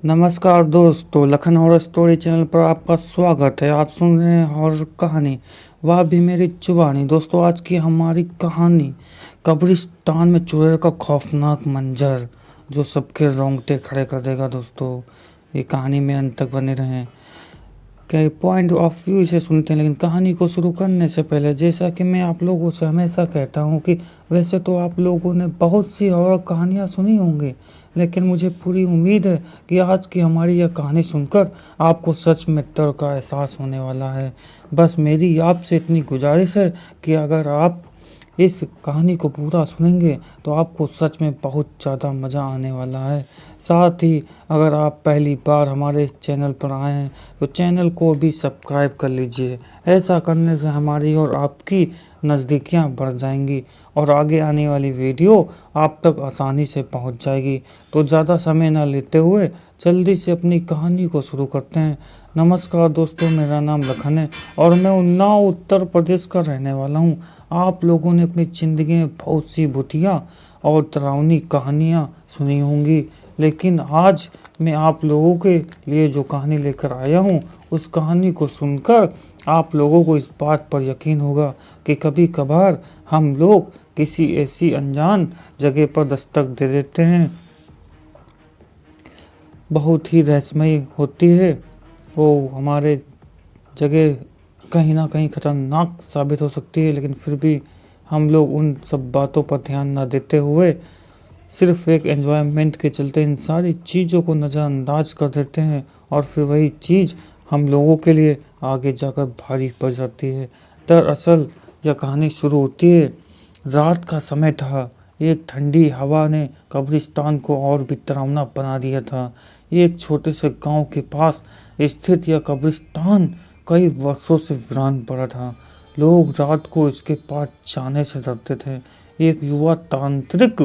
नमस्कार दोस्तों, Lakhan horror story channel पर आपका स्वागत है। आप सुन रहे हैं हॉरर कहानी, वह भी मेरी जुबानी। दोस्तों, आज की हमारी कहानी कब्रिस्तान में चुड़ैल का खौफनाक मंजर, जो सबके रोंगटे खड़े कर देगा। दोस्तों, ये कहानी में अंत तक बने रहें। कई पॉइंट ऑफ व्यू से सुनते हैं, लेकिन कहानी को शुरू करने से पहले, जैसा कि मैं आप लोगों से हमेशा कहता हूं कि वैसे तो आप लोगों ने बहुत सी हॉरर कहानियां सुनी होंगी, लेकिन मुझे पूरी उम्मीद है कि आज की हमारी यह कहानी सुनकर आपको सच में डर का एहसास होने वाला है। बस मेरी आपसे इतनी गुजारिश है कि अगर आप इस कहानी को पूरा सुनेंगे तो आपको सच में बहुत ज़्यादा मज़ा आने वाला है। साथ ही अगर आप पहली बार हमारे इस चैनल पर आए हैं तो चैनल को भी सब्सक्राइब कर लीजिए। ऐसा करने से हमारी और आपकी नज़दीकियाँ बढ़ जाएंगी और आगे आने वाली वीडियो आप तक आसानी से पहुंच जाएगी। तो ज़्यादा समय ना लेते हुए जल्दी से अपनी कहानी को शुरू करते हैं। नमस्कार दोस्तों, मेरा नाम लखन है और मैं उन्नाव उत्तर प्रदेश का रहने वाला हूँ। आप लोगों ने अपनी ज़िंदगी में बहुत सी भूतिया और डरावनी कहानियाँ सुनी होंगी, लेकिन आज मैं आप लोगों के लिए जो कहानी लेकर आया हूँ, उस कहानी को सुनकर आप लोगों को इस बात पर यकीन होगा कि कभी कभार हम लोग किसी ऐसी अनजान जगह पर दस्तक दे देते हैं, बहुत ही रहस्यमयी होती है। वो हमारे जगह कहीं ना कहीं खतरनाक साबित हो सकती है, लेकिन फिर भी हम लोग उन सब बातों पर ध्यान ना देते हुए सिर्फ एक एन्जॉयमेंट के चलते इन सारी चीज़ों को नज़रअंदाज कर देते हैं, और फिर वही चीज़ हम लोगों के लिए आगे जाकर भारी पड़ जाती है। दरअसल यह कहानी शुरू होती है, रात का समय था। एक ठंडी हवा ने कब्रिस्तान को और भी डरावना बना दिया था। एक छोटे से गांव के पास स्थित यह कब्रिस्तान कई वर्षों से वीरान पड़ा था। लोग रात को इसके पास जाने से डरते थे। एक युवा तांत्रिक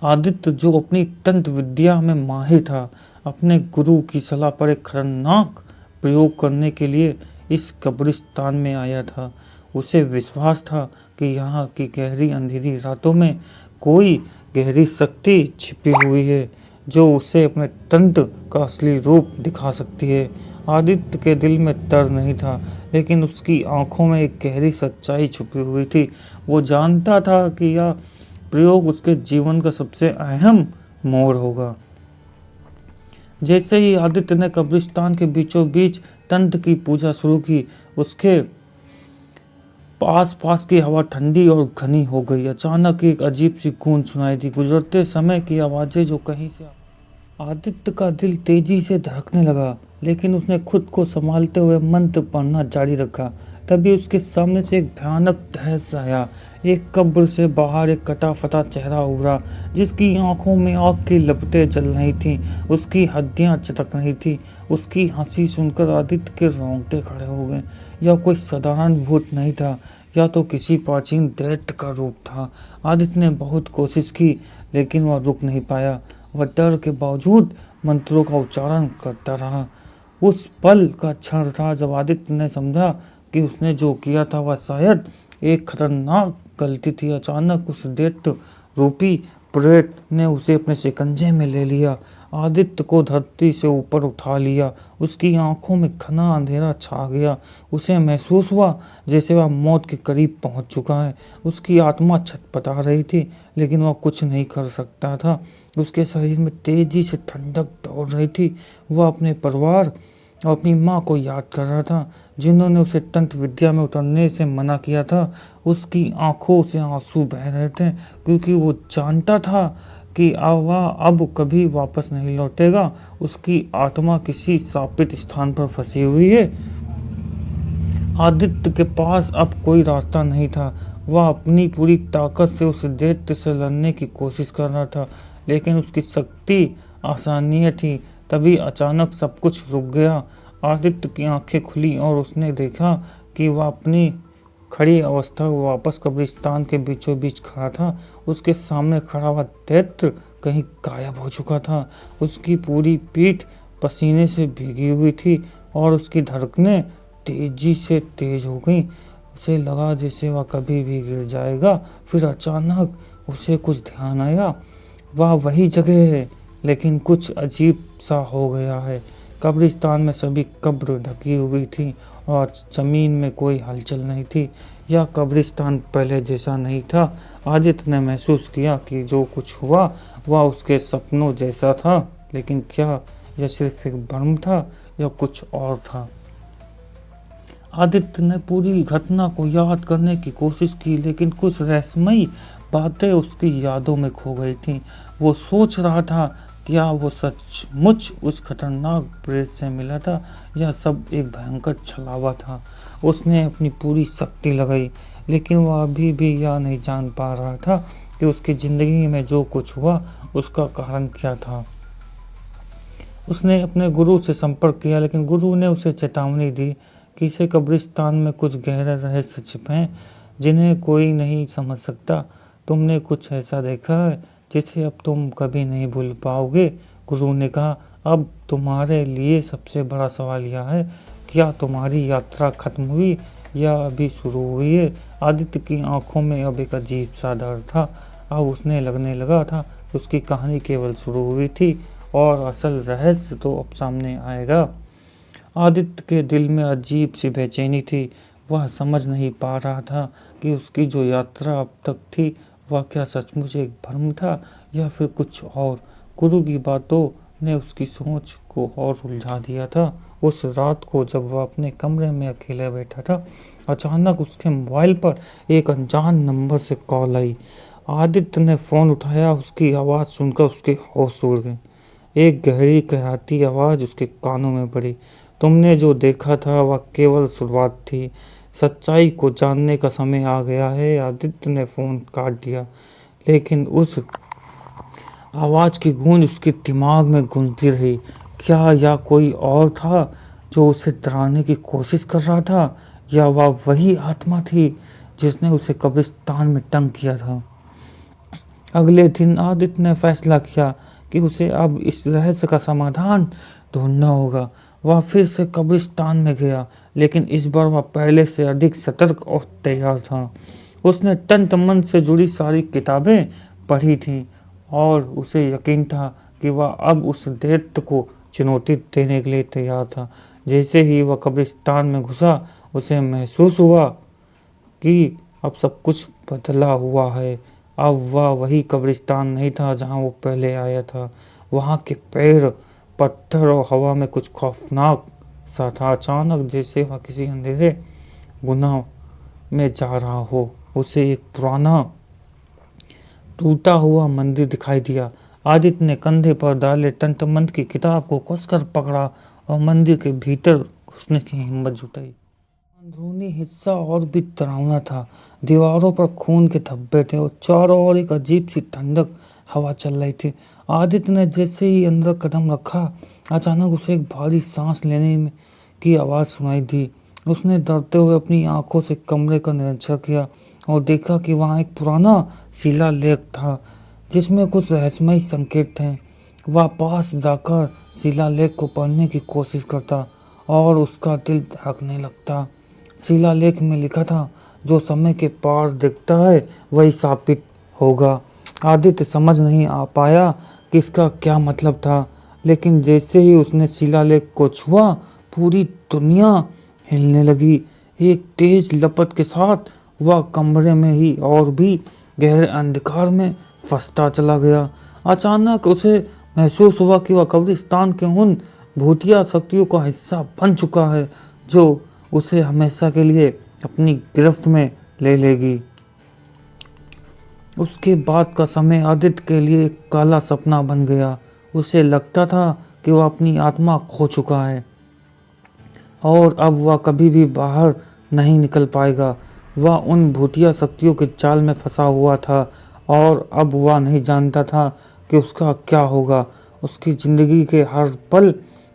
आदित्य, जो अपनी तंत्र विद्या में माहिर था, अपने गुरु की सलाह पर एक खतरनाक प्रयोग करने के लिए इस कब्रिस्तान में आया था। उसे विश्वास था कि यहाँ की गहरी अंधेरी रातों में कोई गहरी शक्ति छिपी हुई है, जो उसे अपने तंत्र का असली रूप दिखा सकती है। आदित्य के दिल में डर नहीं था, लेकिन उसकी आंखों में एक गहरी सच्चाई छुपी हुई थी। वो जानता था कि यह प्रयोग उसके जीवन का सबसे अहम मोड़ होगा। जैसे ही आदित्य ने कब्रिस्तान के बीचों बीच तंत्र की पूजा शुरू की, उसके आस पास की हवा ठंडी और घनी हो गई। अचानक एक अजीब सी गूंज सुनाई दी, गुजरते समय की आवाज़ें जो कहीं से। आदित्य का दिल तेजी से धड़कने लगा, लेकिन उसने खुद को संभालते हुए मंत्र पढ़ना जारी रखा। तभी उसके सामने से एक भयानक दृश्य आया। एक कब्र से बाहर एक कटा फटा चेहरा उभरा, जिसकी आंखों में आग की लपटें जल रही थीं, उसकी हड्डियां चटक रही थीं। उसकी हंसी सुनकर आदित्य के रोंगटे खड़े हो गए। यह कोई साधारण भूत नहीं था, या तो किसी प्राचीन दैत्य का रूप था। आदित्य ने बहुत कोशिश की, लेकिन वह रुक नहीं पाया। वह डर के बावजूद मंत्रों का उच्चारण करता रहा। उस पल का क्षण था जब आदित्य ने समझा कि उसने जो किया था वह शायद एक खतरनाक गलती थी। अचानक उस दैत्य रूपी प्रेत ने उसे अपने शिकंजे में ले लिया, आदित्य को धरती से ऊपर उठा लिया। उसकी आंखों में घना अंधेरा छा गया। उसे महसूस हुआ जैसे वह मौत के करीब पहुंच चुका है। उसकी आत्मा छटपटा रही थी, लेकिन वह कुछ नहीं कर सकता था। उसके शरीर में तेजी से ठंडक दौड़ रही थी। वह अपने परिवार और अपनी माँ को याद कर रहा था, जिन्होंने उसे तंत्र विद्या में उतरने से मना किया था। उसकी आंखों से आंसू बह रहे थे, क्योंकि वो जानता था कि वह अब कभी वापस नहीं लौटेगा। उसकी आत्मा किसी शापित स्थान पर फंसी हुई है। आदित्य के पास अब कोई रास्ता नहीं था। वह अपनी पूरी ताकत से उस दैत्य से लड़ने की कोशिश कर रहा था, लेकिन उसकी शक्ति असहनीय थी। तभी अचानक सब कुछ रुक गया। आदित्य की आंखें खुली और उसने देखा कि वह अपनी खड़ी अवस्था में वापस कब्रिस्तान के बीचों बीच खड़ा था। उसके सामने खड़ा हुआ दैत्य कहीं गायब हो चुका था। उसकी पूरी पीठ पसीने से भीगी हुई थी और उसकी धड़कनें तेजी से तेज हो गई। उसे लगा जैसे वह कभी भी गिर जाएगा। फिर अचानक उसे कुछ ध्यान आया। वह वही जगह है लेकिन कुछ अजीब सा हो गया है। कब्रिस्तान में सभी कब्र ढकी हुई थी और जमीन में कोई हलचल नहीं थी। यह कब्रिस्तान पहले जैसा नहीं था। आदित्य ने महसूस किया कि जो कुछ हुआ वह उसके सपनों जैसा था, लेकिन क्या यह सिर्फ एक भ्रम था या कुछ और था? आदित्य ने पूरी घटना को याद करने की कोशिश की, लेकिन कुछ रहस्यमयी बातें उसकी यादों में खो गई थीं। वो सोच रहा था, क्या वो सचमुच उस खतरनाक प्रेत से मिला था या सब एक भयंकर छलावा था? उसने अपनी पूरी शक्ति लगाई, लेकिन वह अभी भी यह नहीं जान पा रहा था कि उसकी जिंदगी में जो कुछ हुआ उसका कारण क्या था। उसने अपने गुरु से संपर्क किया, लेकिन गुरु ने उसे चेतावनी दी कि इसे कब्रिस्तान में कुछ गहरे रहस्य छिपे हैं जिन्हें कोई नहीं समझ सकता। तुमने कुछ ऐसा देखा है जिसे अब तुम कभी नहीं भूल पाओगे, गुरु ने कहा। अब तुम्हारे लिए सबसे बड़ा सवाल यह है, क्या तुम्हारी यात्रा खत्म हुई या अभी शुरू हुई है? आदित्य की आंखों में अब एक अजीब सा डर था। अब उसने लगने लगा था कि उसकी कहानी केवल शुरू हुई थी और असल रहस्य तो अब सामने आएगा। आदित्य के दिल में अजीब सी बेचैनी थी। वह समझ नहीं पा रहा था कि उसकी जो यात्रा अब तक थी वह क्या सचमुच एक भ्रम था या फिर कुछ और। गुरु की बातों ने उसकी सोच को और उलझा दिया था। उस रात को जब वह अपने कमरे में अकेले बैठा था, अचानक उसके मोबाइल पर एक अनजान नंबर से कॉल आई। आदित्य ने फ़ोन उठाया। उसकी आवाज़ सुनकर उसके होश उड़ गए। एक गहरी कहराती आवाज़ उसके कानों में पड़ी। तुमने जो देखा था वह केवल शुरुआत थी, सच्चाई को जानने का समय आ गया है। आदित्य ने फ़ोन काट दिया, लेकिन उस आवाज़ की गूंज उसके दिमाग में गूंजती रही। क्या यह कोई और था जो उसे डराने की कोशिश कर रहा था, या वह वही आत्मा थी जिसने उसे कब्रिस्तान में तंग किया था? अगले दिन आदित्य ने फैसला किया कि उसे अब इस रहस्य का समाधान ढूंढना होगा। वह फिर से कब्रिस्तान में गया, लेकिन इस बार वह पहले से अधिक सतर्क और तैयार था। उसने तंत्र मंत्र से जुड़ी सारी किताबें पढ़ी थीं और उसे यकीन था कि वह अब उस दैत्य को चुनौती देने के लिए तैयार था। जैसे ही वह कब्रिस्तान में घुसा, उसे महसूस हुआ कि अब सब कुछ बदला हुआ है। अब वह वही कब्रिस्तान नहीं था जहां वो पहले आया था। वहां के पेड़, पत्थर और हवा में कुछ खौफनाक सा था। अचानक जैसे वह किसी अंधेरे गुनाह में जा रहा हो, उसे एक पुराना टूटा हुआ मंदिर दिखाई दिया। आदित्य ने कंधे पर डाले तंत्र मंत्र की किताब को कसकर पकड़ा और मंदिर के भीतर घुसने की हिम्मत जुटाई। अंदरूनी हिस्सा और भी डरावना था। दीवारों पर खून के धब्बे थे और चारों ओर एक अजीब सी ठंडक हवा चल रही थी। आदित्य ने जैसे ही अंदर कदम रखा, अचानक उसे एक भारी सांस लेने की आवाज़ सुनाई दी। उसने डरते हुए अपनी आंखों से कमरे का निरीक्षण किया और देखा कि वहाँ एक पुराना शिलालेख था जिसमें कुछ रहस्यमय संकेत थे। वह पास जाकर शिलालेख को पढ़ने की कोशिश करता और उसका दिल धड़कने लगता। शिलालेख में लिखा था, जो समय के पार दिखता है वही साबित होगा। आदित्य समझ नहीं आ पाया कि इसका क्या मतलब था, लेकिन जैसे ही उसने शिलालेख को छुआ, पूरी दुनिया हिलने लगी। एक तेज लपट के साथ वह कमरे में ही और भी गहरे अंधकार में फंसता चला गया। अचानक उसे महसूस हुआ कि वह कब्रिस्तान के उन भूतिया शक्तियों का हिस्सा बन चुका है जो उसे हमेशा के लिए अपनी गिरफ्त में ले लेगी। उसके बाद का समय आदित्य के लिए एक काला सपना बन गया। उसे लगता था कि वह अपनी आत्मा खो चुका है और अब वह कभी भी बाहर नहीं निकल पाएगा। वह उन भूतिया शक्तियों के जाल में फंसा हुआ था और अब वह नहीं जानता था कि उसका क्या होगा। उसकी ज़िंदगी के हर पल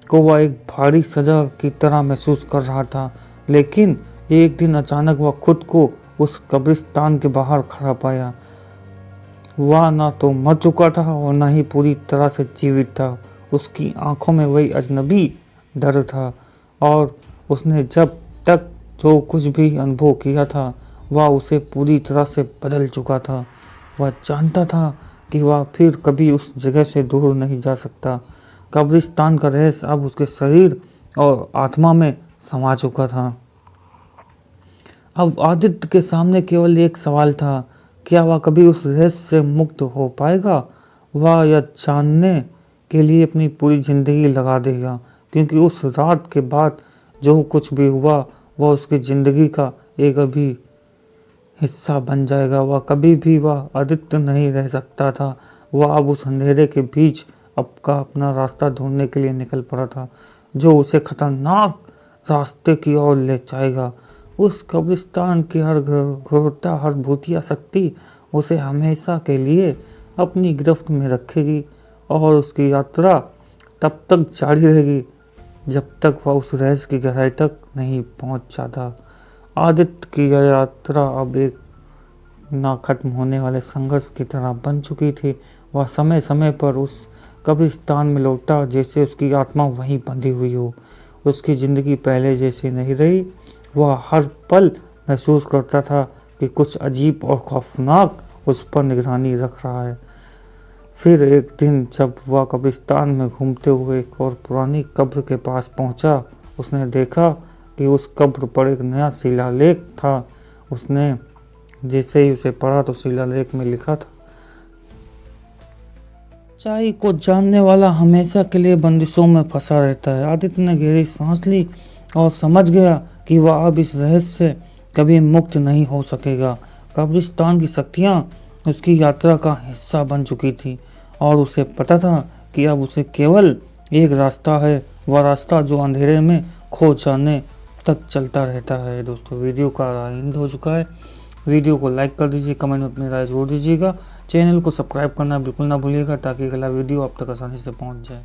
को वह एक भारी सजा की तरह महसूस कर रहा था। लेकिन एक दिन अचानक वह खुद को उस कब्रिस्तान के बाहर खड़ा पाया। वह ना तो मर चुका था और ना ही पूरी तरह से जीवित था। उसकी आंखों में वही अजनबी डर था और उसने जब तक जो कुछ भी अनुभव किया था वह उसे पूरी तरह से बदल चुका था। वह जानता था कि वह फिर कभी उस जगह से दूर नहीं जा सकता। कब्रिस्तान का रहस्य अब उसके शरीर और आत्मा में समा चुका था। अब आदित्य के सामने केवल एक सवाल था, क्या वह कभी उस रहस्य से मुक्त हो पाएगा? वह यह जानने के लिए अपनी पूरी जिंदगी लगा देगा, क्योंकि उस रात के बाद जो कुछ भी हुआ वह उसकी जिंदगी का एक अभी हिस्सा बन जाएगा। वह कभी भी वह आदित्य नहीं रह सकता था। वह अब उस अंधेरे के बीच अपना रास्ता ढूंढने के लिए निकल पड़ा था, जो उसे खतरनाक रास्ते की ओर ले जाएगा। उस कब्रिस्तान की हर घोरता, हर भूतिया शक्ति उसे हमेशा के लिए अपनी गिरफ्त में रखेगी और उसकी यात्रा तब तक जारी रहेगी जब तक वह उस रहस्य की गहराई तक नहीं पहुंच जाता। आदित्य की यह यात्रा अब एक ना खत्म होने वाले संघर्ष की तरह बन चुकी थी। वह समय समय पर उस कब्रिस्तान में लौटा जैसे उसकी आत्मा वहीं बंधी हुई हो। उसकी ज़िंदगी पहले जैसी नहीं रही। वह हर पल महसूस करता था कि कुछ अजीब और खौफनाक उस पर निगरानी रख रहा है। फिर एक दिन जब वह कब्रिस्तान में घूमते हुए एक और पुरानी कब्र के पास पहुंचा, उसने देखा कि उस कब्र पर एक नया शिलालेख था। उसने जैसे ही उसे पढ़ा तो शिलालेख में लिखा था, सच्चाई को जानने वाला हमेशा के लिए बंदिशों में फंसा रहता है। आदित्य ने गहरी सांस ली और समझ गया कि वह अब इस रहस्य से कभी मुक्त नहीं हो सकेगा। कब्रिस्तान की शक्तियाँ उसकी यात्रा का हिस्सा बन चुकी थी और उसे पता था कि अब उसे केवल एक रास्ता है, वह रास्ता जो अंधेरे में खो जाने तक चलता रहता है। दोस्तों, वीडियो का एंड हो चुका है। वीडियो को लाइक कर दीजिए, कमेंट में अपनी राय जोड़ दीजिएगा। चैनल को सब्सक्राइब करना बिल्कुल ना भूलिएगा ताकि अगला वीडियो आप तक आसानी से पहुंच जाए।